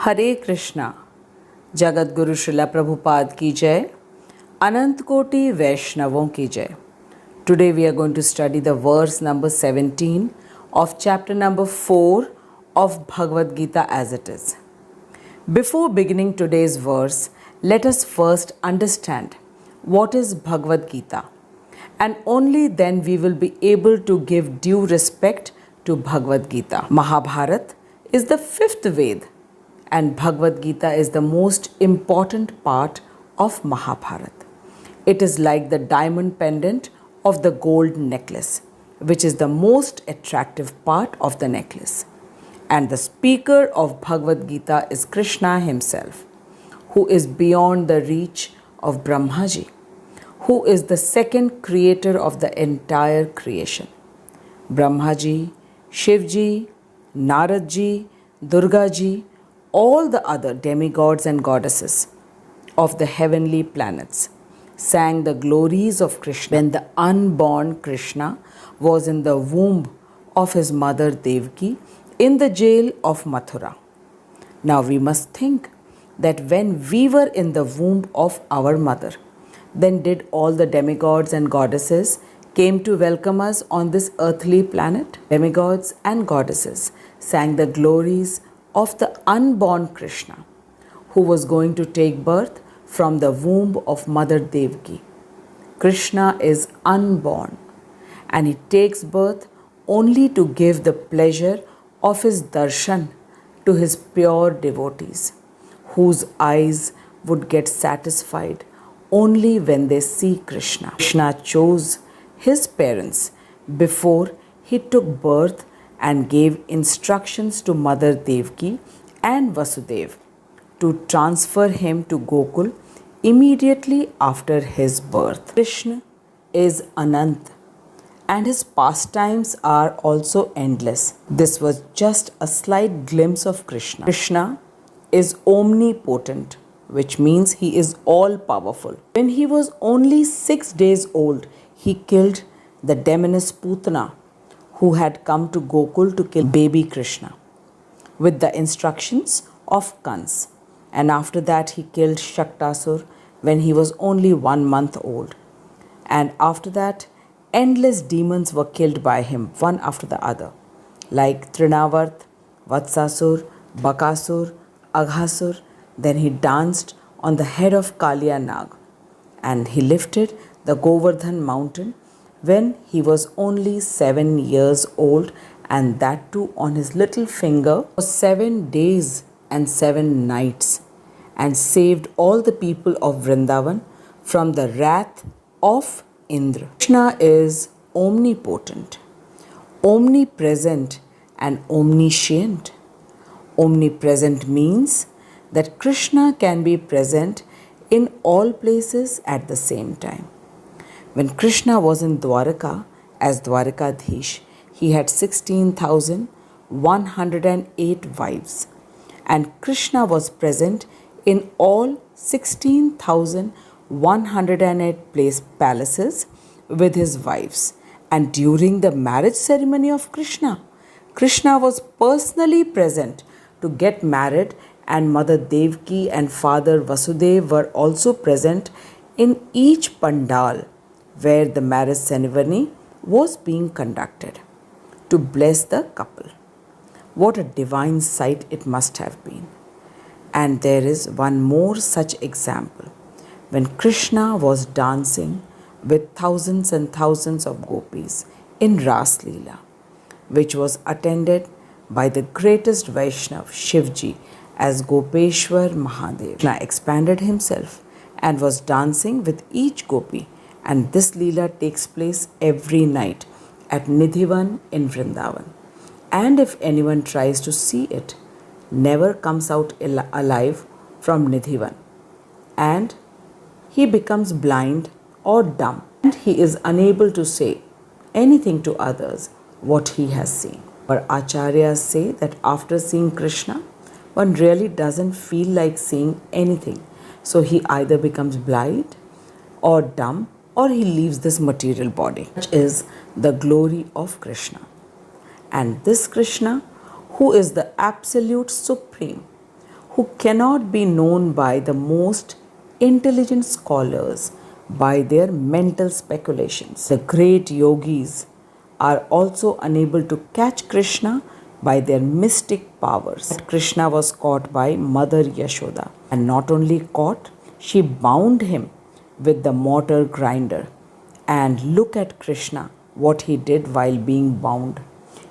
हरे कृष्णा। जगत गुरु श्रीला प्रभुपाद की जय। अनंत कोटि वैष्णवों की जय। Today we are going to study the verse number 17 of chapter number 4 of Bhagwat Gita as it is. Before beginning today's verse, let us first understand what is Bhagwat Gita, and only then we will be able to give due respect to Bhagwat Gita. Mahabharat is the fifth Ved, and Bhagwat Gita is the most important part of Mahabharat. It is like the diamond pendant of the gold necklace, which is the most attractive part of the necklace. And the speaker of Bhagavad Gita is Krishna himself, who is beyond the reach of Brahmaji, who is the second creator of the entire creation. Brahmaji, Shivji, Naradji, Durgaji, all the other demigods and goddesses of the heavenly planets sang the glories of Krishna when the unborn Krishna was in the womb of his mother Devaki in the jail of Mathura. Now we must think that when we were in the womb of our mother, then did all the demigods and goddesses came to welcome us on this earthly planet? Demigods and goddesses sang the glories of the unborn Krishna, who was going to take birth from the womb of Mother Devaki. Krishna is unborn, and he takes birth only to give the pleasure of his darshan to his pure devotees, whose eyes would get satisfied only when they see Krishna. Krishna chose his parents before he took birth and gave instructions to Mother Devaki and Vasudev to transfer him to Gokul immediately after his birth. Krishna is Anant, and his pastimes are also endless. This was just a slight glimpse of Krishna. Krishna is omnipotent, which means he is all powerful. When he was only 6 days old, he killed the demoness Putana, who had come to Gokul to kill baby Krishna with the instructions of Kans. And after that he killed Shaktasur when he was only 1 month old. And after that, endless demons were killed by him, one after the other, like Trinavart, Vatsasur, Bakasur, Aghasur. Then he danced on the head of Kaliya Nag, and he lifted the Govardhan mountain when he was only 7 years old, and that too on his little finger for 7 days and 7 nights, and saved all the people of Vrindavan from the wrath of Indra. Krishna is omnipotent, omnipresent, and omniscient. Omnipresent means that Krishna can be present in all places at the same time. When Krishna was in Dwaraka as Dwarakadhish, he had 16,108 wives, and Krishna was present in all 16,108 palaces with his wives. And during the marriage ceremony of Krishna, Krishna was personally present to get married, and Mother Devaki and Father Vasudev were also present in each pandal where the marriage ceremony was being conducted to bless the couple. What a divine sight it must have been. And there is one more such example when Krishna was dancing with thousands and thousands of gopis in Ras Leela, which was attended by the greatest Vaishnav, Shivji, as Gopeshwar Mahadev. Krishna expanded himself and was dancing with each gopi, and this Leela takes place every night at Nidhivan in Vrindavan. And if anyone tries to see it, never comes out alive from Nidhivan, and he becomes blind or dumb, and he is unable to say anything to others what he has seen. Our acharyas say that after seeing Krishna, one really doesn't feel like seeing anything. So he either becomes blind or dumb, or he leaves this material body. Such is the glory of Krishna. And this Krishna, who is the absolute supreme, who cannot be known by the most intelligent scholars by their mental speculations. The great yogis are also unable to catch Krishna by their mystic powers. Krishna was caught by Mother Yashoda, and not only caught, she bound him with the mortar grinder. And look at Krishna, what he did while being bound.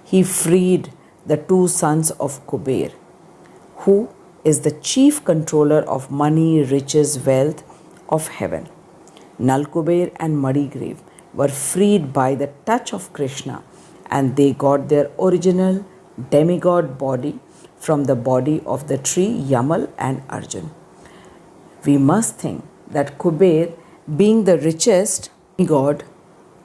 He freed the two sons of Kuber, who is the chief controller of money, riches, wealth of heaven. Nalkuber and Madigrave were freed by the touch of Krishna, and they got their original demigod body from the body of the tree Yamal and Arjun. We must think that Kuber, being the richest god,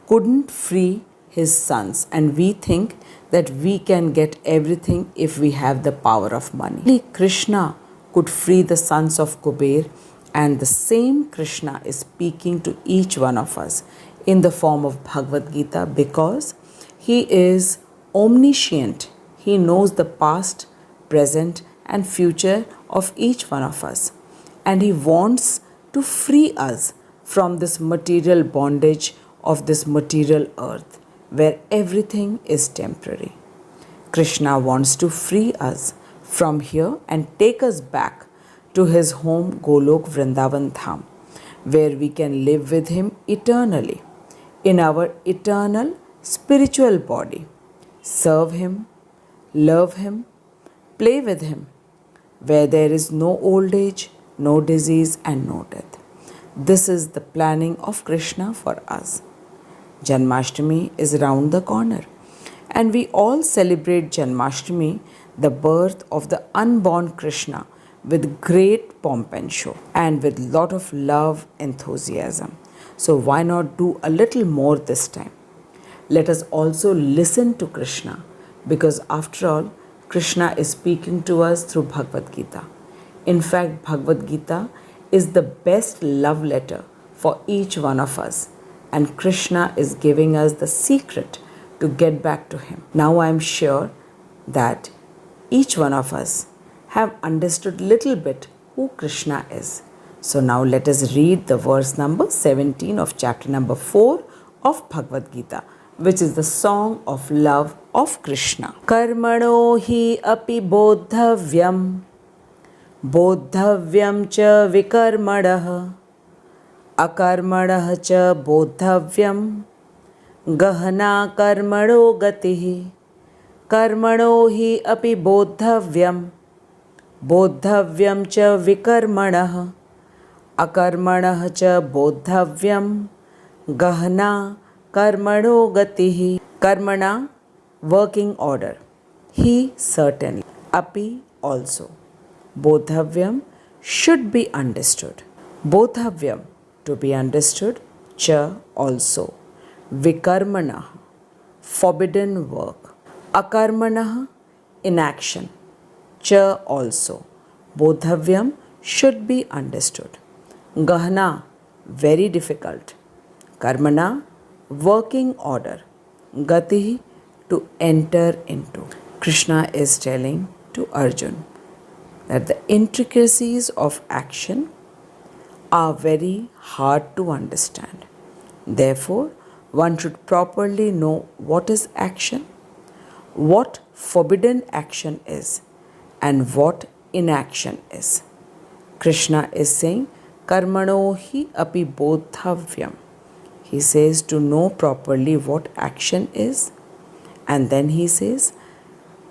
couldn't free his sons, and we think that we can get everything if we have the power of money. Only Krishna could free the sons of Kuber, and the same Krishna is speaking to each one of us in the form of Bhagwat Gita, because he is omniscient. He knows the past, present and future of each one of us, and he wants to free us from this material bondage of this material earth where everything is temporary. Krishna wants to free us from here and take us back to his home Golok Vrindavan Dham, where we can live with him eternally in our eternal spiritual body, serve him, love him, play with him, where there is no old age, no disease and no death. This is the planning of Krishna for us. Janmashtami is round the corner, and we all celebrate Janmashtami, the birth of the unborn Krishna, with great pomp and show and with lot of love, enthusiasm. So why not do a little more this time? Let us also listen to Krishna, because after all, Krishna is speaking to us through Bhagavad Gita. In fact, Bhagavad Gita is the best love letter for each one of us, and Krishna is giving us the secret to get back to him. Now I am sure that each one of us have understood little bit who Krishna is. So now let us read the verse number 17 of chapter number 4 of Bhagavad Gita, which is the song of love of Krishna. Karmano hi api bodhavyam, bodhavyam cha vikarmadah, akarmadah cha bodhavyam, gahana karmano gatihi. Karmano hi api bodhavyam, bodhavyam cha vikarmadah, akarmadah cha bodhavyam, gahana karmano gatihi. Karmana, working order. He, certainly. Api, also. Bodhavyam, should be understood. Bodhavyam, to be understood. Cha, also. Vikarmana, forbidden work. Akarmana, inaction. Cha, also. Bodhavyam, should be understood. Gahana, very difficult. Karmana, working order. Gati, to enter into. Krishna is telling to Arjun that the intricacies of action are very hard to understand. Therefore, one should properly know what is action, what forbidden action is, and what inaction is. Krishna is saying, Karmano hi api bodhavyam. He says to know properly what action is, and then he says,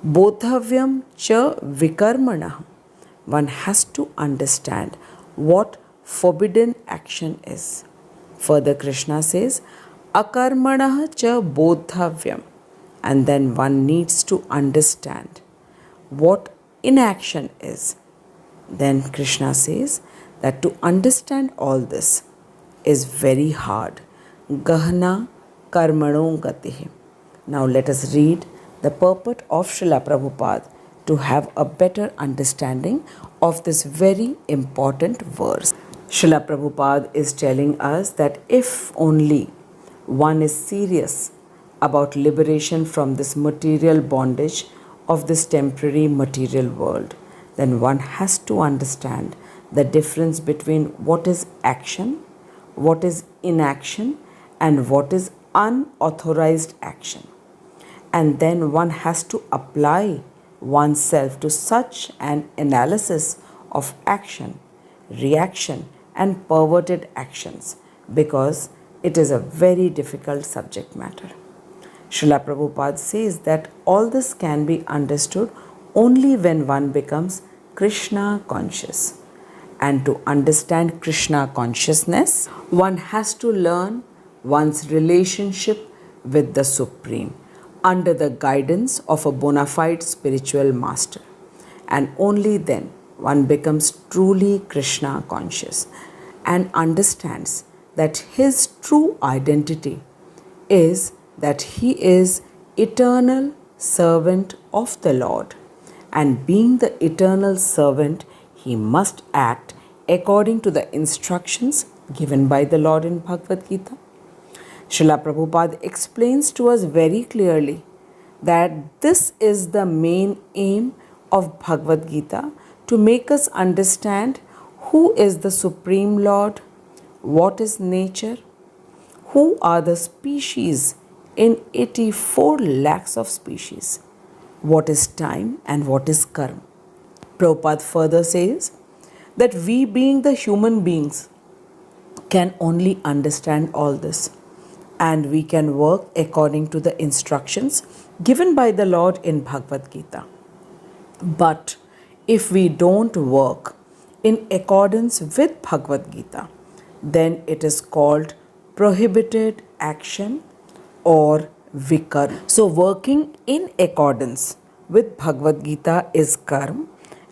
Bodhavyam cha vikarmana. One has to understand what forbidden action is. Further, Krishna says, Akarmana cha bodhavyam. And then one needs to understand what inaction is. Then Krishna says that to understand all this is very hard. Gahana karmano gatihi. Now let us read the purport of Srila Prabhupada to have a better understanding of this very important verse. Srila Prabhupada is telling us that if only one is serious about liberation from this material bondage of this temporary material world, then one has to understand the difference between what is action, what is inaction, and what is unauthorized action. And then one has to apply oneself to such an analysis of action, reaction, and perverted actions because it is a very difficult subject matter. Srila Prabhupada says that all this can be understood only when one becomes Krishna conscious. And to understand Krishna consciousness, one has to learn one's relationship with the Supreme under the guidance of a bona fide spiritual master. And only then one becomes truly Krishna conscious and understands that his true identity is that he is eternal servant of the Lord. And being the eternal servant, he must act according to the instructions given by the Lord in Bhagwat Gita. Srila Prabhupada explains to us very clearly that this is the main aim of Bhagwat Gita, to make us understand who is the Supreme Lord, what is nature, who are the species in 84 lakhs of species, what is time and what is karma. Prabhupada further says that we being the human beings can only understand all this, and we can work according to the instructions given by the Lord in Bhagavad Gita. But if we don't work in accordance with Bhagavad Gita, then it is called prohibited action or vikar. So working in accordance with Bhagavad Gita is karma,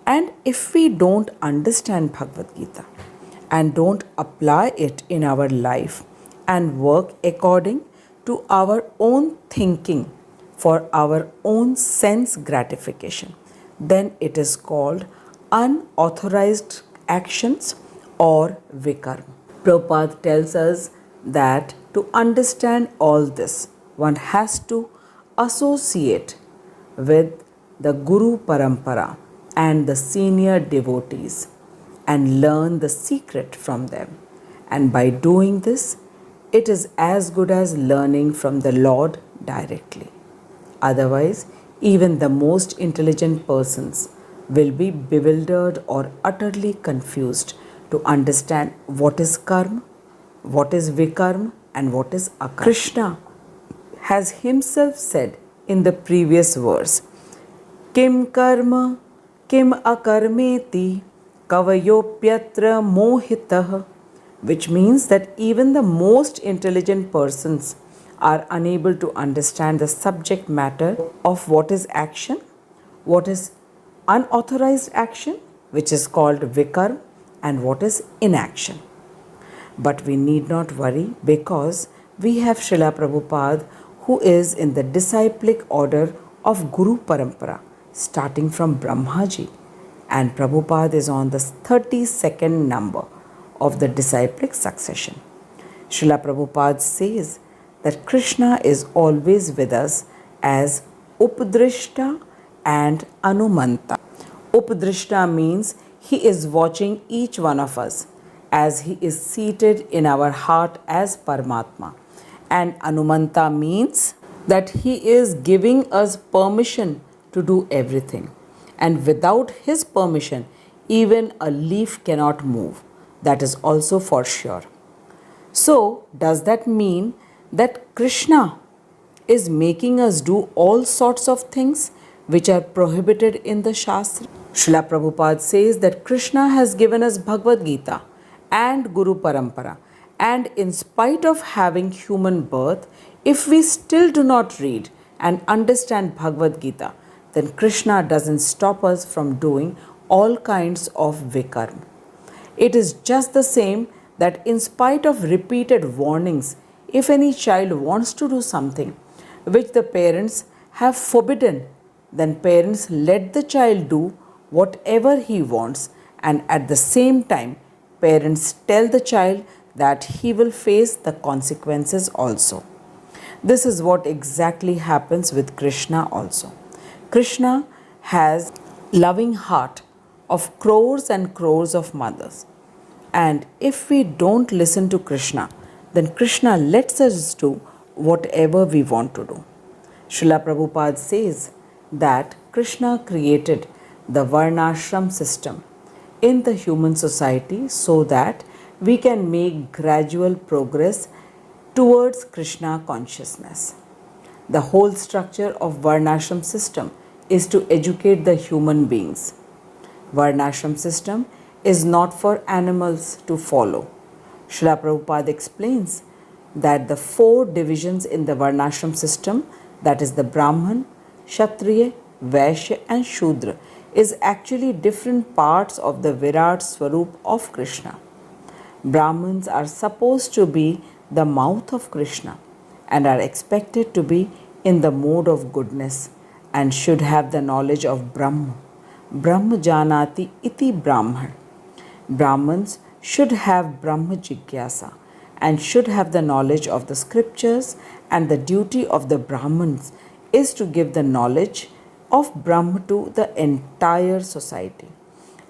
and if we don't understand Bhagavad Gita and don't apply it in our life and work according to our own thinking for our own sense gratification, then it is called unauthorized actions or vikarma. Prabhupada tells us that to understand all this, one has to associate with the Guru Parampara and the senior devotees and learn the secret from them. And by doing this, it is as good as learning from the Lord directly. Otherwise, even the most intelligent persons will be bewildered or utterly confused to understand what is karma, what is vikarma, and what is akarma. Krishna has himself said in the previous verse, Kim karma, kim akarmeti, kavayopyatra mohitah, which means that even the most intelligent persons are unable to understand the subject matter of what is action, what is unauthorized action, which is called vikarma, and what is inaction. But we need not worry, because we have Srila Prabhupada, who is in the disciplic order of Guru Parampara, starting from Brahmaji, and Prabhupada is on the 32nd number of the disciplic succession. Srila Prabhupada says that Krishna is always with us as Upadrishta and Anumanta. Upadrishta means he is watching each one of us as he is seated in our heart as Paramatma. And Anumanta means that he is giving us permission to do everything. And without his permission, even a leaf cannot move. That is also for sure. So, does that mean that Krishna is making us do all sorts of things which are prohibited in the Shastra? Srila Prabhupada says that Krishna has given us Bhagavad Gita and Guru Parampara, and in spite of having human birth, if we still do not read and understand Bhagavad Gita, then Krishna doesn't stop us from doing all kinds of vikarma. It is just the same that in spite of repeated warnings, if any child wants to do something which the parents have forbidden, then parents let the child do whatever he wants, and at the same time, parents tell the child that he will face the consequences also. This is what exactly happens with Krishna also. Krishna has loving heart of crores and crores of mothers. And if we don't listen to Krishna, then Krishna lets us do whatever we want to do. Srila Prabhupada says that Krishna created the Varnashram system in the human society so that we can make gradual progress towards Krishna consciousness. The whole structure of Varnashram system is to educate the human beings. Varnashram system is not for animals to follow. Srila Prabhupada explains that the 4 divisions in the Varnashram system, that is the Brahman, Kshatriya, Vaishya and Shudra, is actually different parts of the Virat Swarup of Krishna. Brahmins are supposed to be the mouth of Krishna and are expected to be in the mode of goodness and should have the knowledge of Brahma. Brahma janati iti Brahman. Brahmins should have Brahma Jigyasa and should have the knowledge of the scriptures, and the duty of the Brahmins is to give the knowledge of Brahma to the entire society.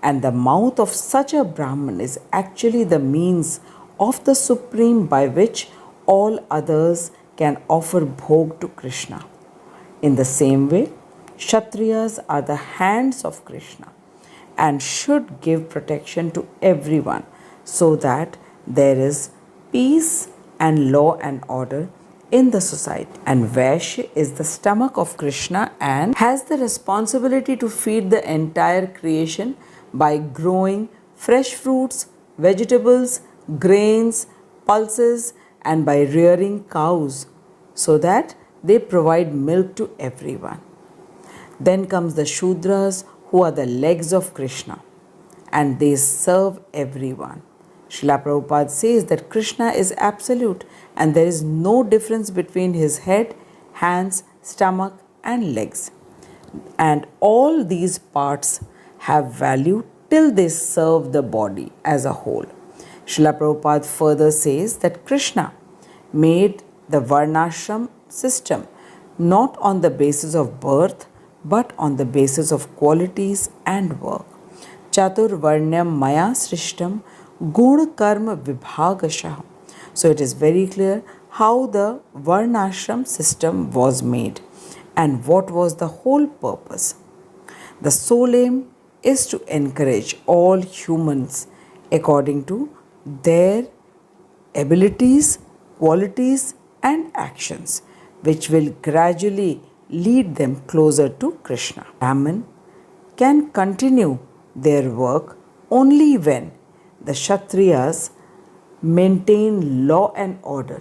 And the mouth of such a Brahman is actually the means of the Supreme by which all others can offer bhog to Krishna. In the same way, Kshatriyas are the hands of Krishna and should give protection to everyone so that there is peace and law and order in the society. And Vaishya is the stomach of Krishna and has the responsibility to feed the entire creation by growing fresh fruits, vegetables, grains, pulses, and by rearing cows so that they provide milk to everyone. Then comes the Shudras, who are the legs of Krishna, and they serve everyone. Srila Prabhupada says that Krishna is absolute and there is no difference between his head, hands, stomach and legs. And all these parts have value till they serve the body as a whole. Srila Prabhupada further says that Krishna made the Varnashram system not on the basis of birth but on the basis of qualities and work. Chatur Varnyam Maya Srishtam Guna Karma Vibhagashah. So it is very clear how the Varnashram system was made and what was the whole purpose. The sole aim is to encourage all humans according to their abilities, qualities and actions, which will gradually lead them closer to Krishna. Brahman can continue their work only when the Kshatriyas maintain law and order,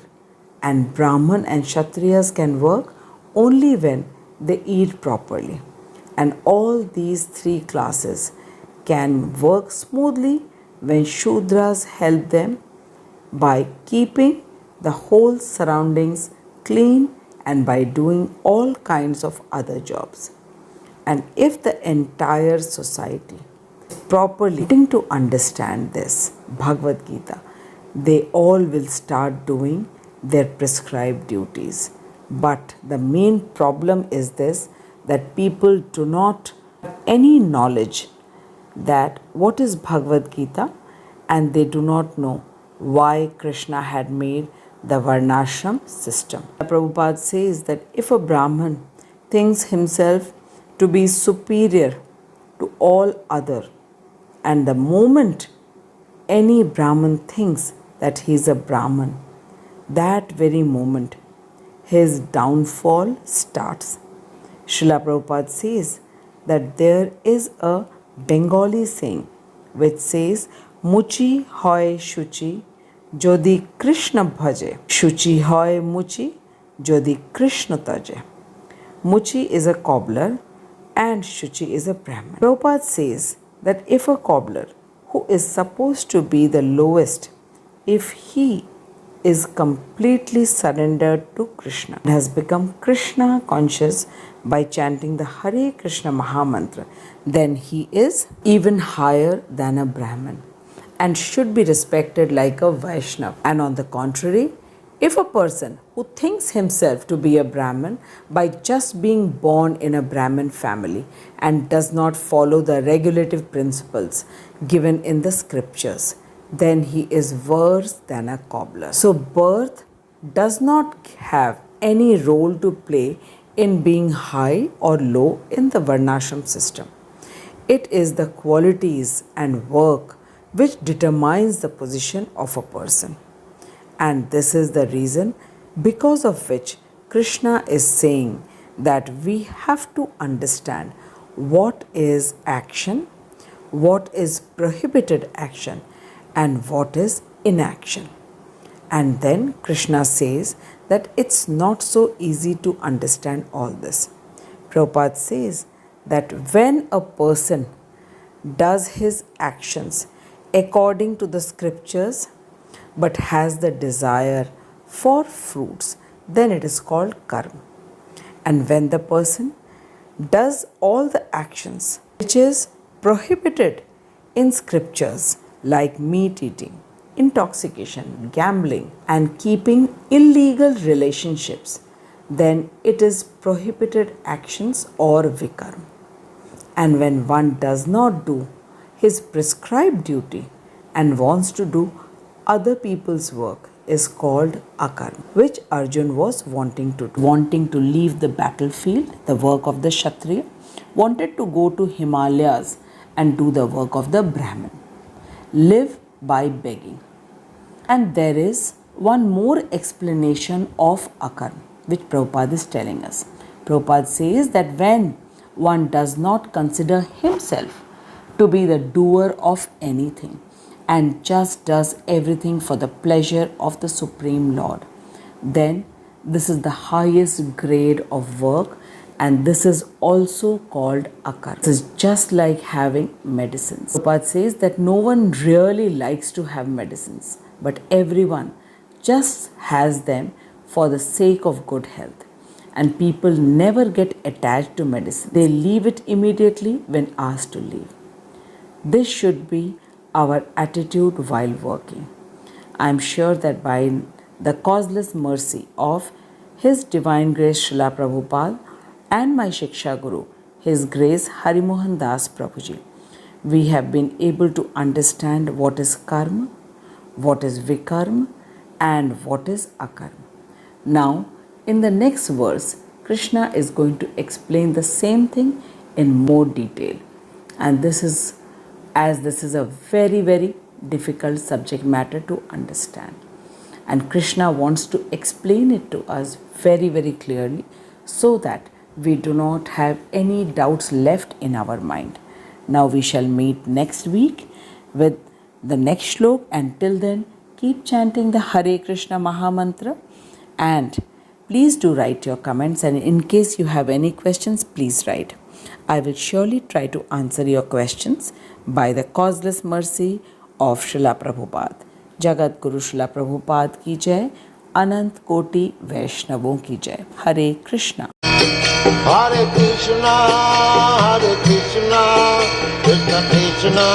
and Brahman and Kshatriyas can work only when they eat properly. And all these 3 classes can work smoothly when Shudras help them by keeping the whole surroundings clean and by doing all kinds of other jobs. And if the entire society is properly getting to understand this Bhagwat Gita, they all will start doing their prescribed duties. But the main problem is this, that people do not have any knowledge that what is Bhagavad Gita, and they do not know why Krishna had made the Varnashram system. Prabhupada says that if a Brahman thinks himself to be superior to all other, and the moment any Brahman thinks that he is a Brahman, that very moment his downfall starts. Srila Prabhupada says that there is a Bengali saying which says, Muchi hoy shuchi jodi Krishna bhaje, shuchi hoy muchi jodi Krishna taje. Muchi is a cobbler and Shuchi is a Brahman. Prabhupada says that if a cobbler who is supposed to be the lowest, if he is completely surrendered to Krishna and has become Krishna conscious by chanting the Hare Krishna Mahamantra, then he is even higher than a Brahman and should be respected like a Vaishnav. And on the contrary, If a person who thinks himself to be a Brahmin by just being born in a Brahmin family and does not follow the regulative principles given in the scriptures, then he is worse than a cobbler. So, birth does not have any role to play in being high or low in the Varnashram system. It is the qualities and work which determines the position of a person. And this is the reason because of which Krishna is saying that we have to understand what is action, what is prohibited action, and what is inaction. And then Krishna says that it's not so easy to understand all this. Prabhupada says that when a person does his actions according to the scriptures but has the desire for fruits, then it is called karma. And when the person does all the actions which is prohibited in scriptures like meat eating, intoxication, gambling, and keeping illegal relationships, then it is prohibited actions or vikarma. And when one does not do his prescribed duty and wants to do other people's work, is called akarma, which Arjun was wanting to do. Wanting to leave the battlefield, the work of the Kshatriya, wanted to go to Himalayas and do the work of the Brahmin. Live by begging. And there is one more explanation of akarma, which Prabhupada is telling us. Prabhupada says that when one does not consider himself to be the doer of anything and just does everything for the pleasure of the Supreme Lord, then this is the highest grade of work, and this is also called akarma. This is just like having medicines. Prabhupada says that no one really likes to have medicines, but everyone just has them for the sake of good health. And people never get attached to medicine. They leave it immediately when asked to leave. This should be our attitude while working. I am sure that by the causeless mercy of His Divine Grace Srila Prabhupada and my Shiksha Guru, His Grace Harimohan Das Prabhuji, we have been able to understand what is karma, what is vikarma, and what is akarma. Now, in the next verse, Krishna is going to explain the same thing in more detail. And this is a very, very difficult subject matter to understand. And Krishna wants to explain it to us very, very clearly so that we do not have any doubts left in our mind. Now we shall meet next week with the next shlok, and till then keep chanting the Hare Krishna Maha Mantra, and please do write your comments, and in case you have any questions, please write. I will surely try to answer your questions by the causeless mercy of Srila Prabhupada. Jagat Guru Srila Prabhupada ki jai, Anant Koti Vaishnavon ki jai. Hare Krishna. Hare Krishna, Krishna Krishna,